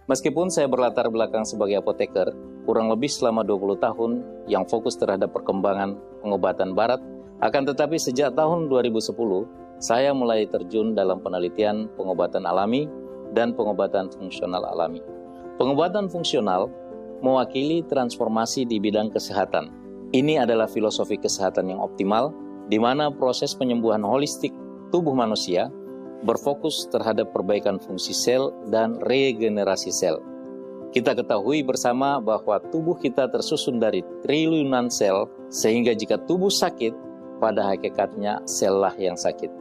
Meskipun saya berlatar belakang sebagai apoteker, kurang lebih selama 20 tahun yang fokus terhadap perkembangan pengobatan barat, akan tetapi sejak tahun 2010, saya mulai terjun dalam penelitian pengobatan alami dan pengobatan fungsional alami. Pengobatan fungsional mewakili transformasi di bidang kesehatan. Ini adalah filosofi kesehatan yang optimal, di mana proses penyembuhan holistik tubuh manusia berfokus terhadap perbaikan fungsi sel dan regenerasi sel. Kita ketahui bersama bahwa tubuh kita tersusun dari triliunan sel, sehingga jika tubuh sakit, pada hakikatnya sel lah yang sakit.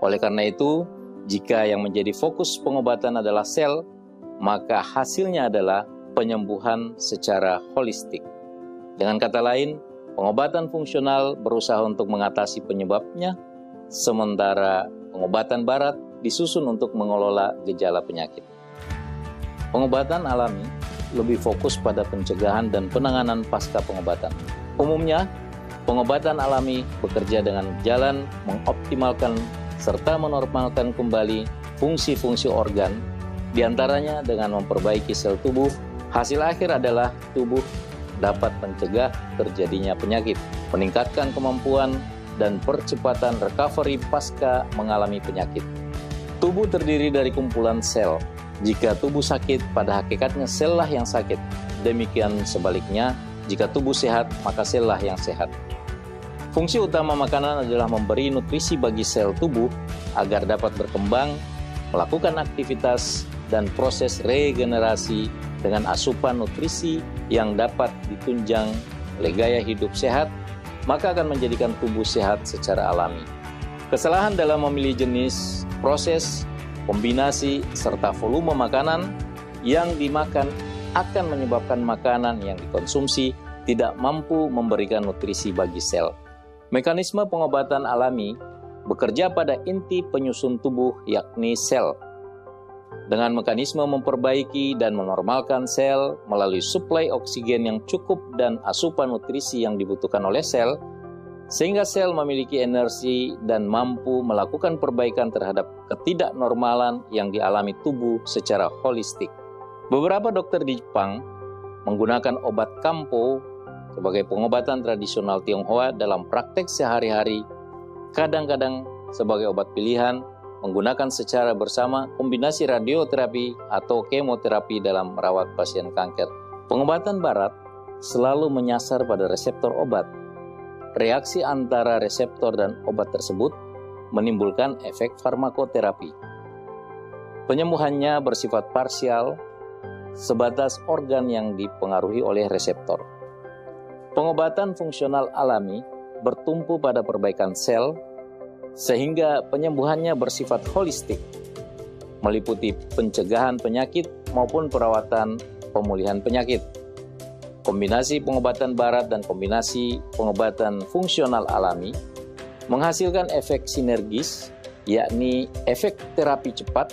Oleh karena itu, jika yang menjadi fokus pengobatan adalah sel, maka hasilnya adalah penyembuhan secara holistik. Dengan kata lain, pengobatan fungsional berusaha untuk mengatasi penyebabnya, sementara pengobatan barat disusun untuk mengelola gejala penyakit. Pengobatan alami lebih fokus pada pencegahan dan penanganan pasca pengobatan. Umumnya, pengobatan alami bekerja dengan jalan mengoptimalkan serta menormalkan kembali fungsi-fungsi organ, diantaranya dengan memperbaiki sel tubuh. Hasil akhir adalah tubuh dapat mencegah terjadinya penyakit, meningkatkan kemampuan dan percepatan recovery pasca mengalami penyakit. Tubuh terdiri dari kumpulan sel. Jika tubuh sakit, pada hakikatnya sel lah yang sakit. Demikian sebaliknya, jika tubuh sehat, maka sel lah yang sehat. Fungsi utama makanan adalah memberi nutrisi bagi sel tubuh agar dapat berkembang, melakukan aktivitas, dan proses regenerasi dengan asupan nutrisi yang dapat ditunjang oleh gaya hidup sehat, maka akan menjadikan tubuh sehat secara alami. Kesalahan dalam memilih jenis, proses, kombinasi, serta volume makanan yang dimakan akan menyebabkan makanan yang dikonsumsi tidak mampu memberikan nutrisi bagi sel. Mekanisme pengobatan alami bekerja pada inti penyusun tubuh, yakni sel. Dengan mekanisme memperbaiki dan menormalkan sel melalui suplai oksigen yang cukup dan asupan nutrisi yang dibutuhkan oleh sel, sehingga sel memiliki energi dan mampu melakukan perbaikan terhadap ketidaknormalan yang dialami tubuh secara holistik. Beberapa dokter di Jepang menggunakan obat kampo sebagai pengobatan tradisional Tionghoa dalam praktek sehari-hari, kadang-kadang sebagai obat pilihan, menggunakan secara bersama kombinasi radioterapi atau kemoterapi dalam merawat pasien kanker. Pengobatan barat selalu menyasar pada reseptor obat. Reaksi antara reseptor dan obat tersebut menimbulkan efek farmakoterapi. Penyembuhannya bersifat parsial, sebatas organ yang dipengaruhi oleh reseptor. Pengobatan fungsional alami bertumpu pada perbaikan sel, sehingga penyembuhannya bersifat holistik, meliputi pencegahan penyakit maupun perawatan pemulihan penyakit. Kombinasi pengobatan barat dan kombinasi pengobatan fungsional alami menghasilkan efek sinergis, yakni efek terapi cepat,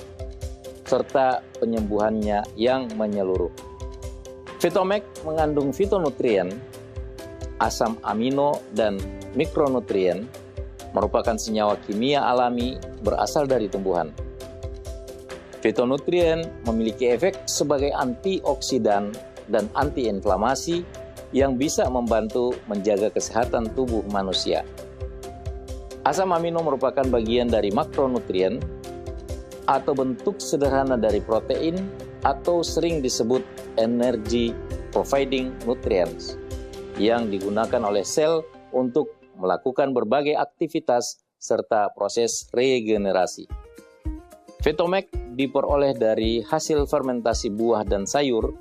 serta penyembuhannya yang menyeluruh. Fitomek mengandung fitonutrien, asam amino, dan mikronutrien, merupakan senyawa kimia alami berasal dari tumbuhan. Fitonutrien memiliki efek sebagai antioksidan dan antiinflamasi yang bisa membantu menjaga kesehatan tubuh manusia. Asam amino merupakan bagian dari makronutrien atau bentuk sederhana dari protein atau sering disebut energy providing nutrients yang digunakan oleh sel untuk melakukan berbagai aktivitas serta proses regenerasi. Fitomek diperoleh dari hasil fermentasi buah dan sayur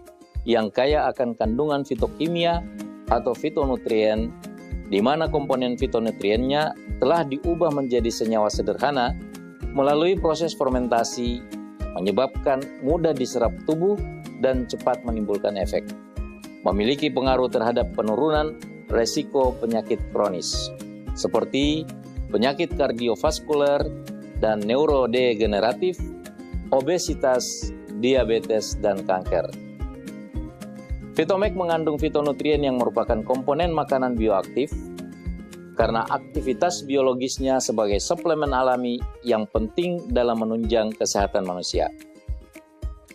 yang kaya akan kandungan fitokimia atau fitonutrien, di mana komponen fitonutriennya telah diubah menjadi senyawa sederhana melalui proses fermentasi, menyebabkan mudah diserap tubuh dan cepat menimbulkan efek. Memiliki pengaruh terhadap penurunan resiko penyakit kronis, seperti penyakit kardiovaskuler dan neurodegeneratif, obesitas, diabetes, dan kanker. Fitomek mengandung fitonutrien yang merupakan komponen makanan bioaktif karena aktivitas biologisnya sebagai suplemen alami yang penting dalam menunjang kesehatan manusia.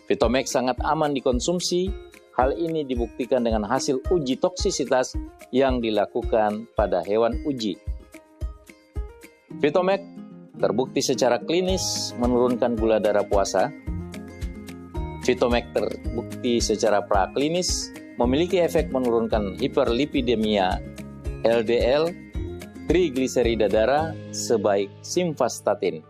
Vitomax sangat aman dikonsumsi. Hal ini dibuktikan dengan hasil uji toksisitas yang dilakukan pada hewan uji. Vitomax terbukti secara klinis menurunkan gula darah puasa. Vitomax terbukti secara praklinis memiliki efek menurunkan hiperlipidemia, LDL, trigliserida darah sebaik simvastatin.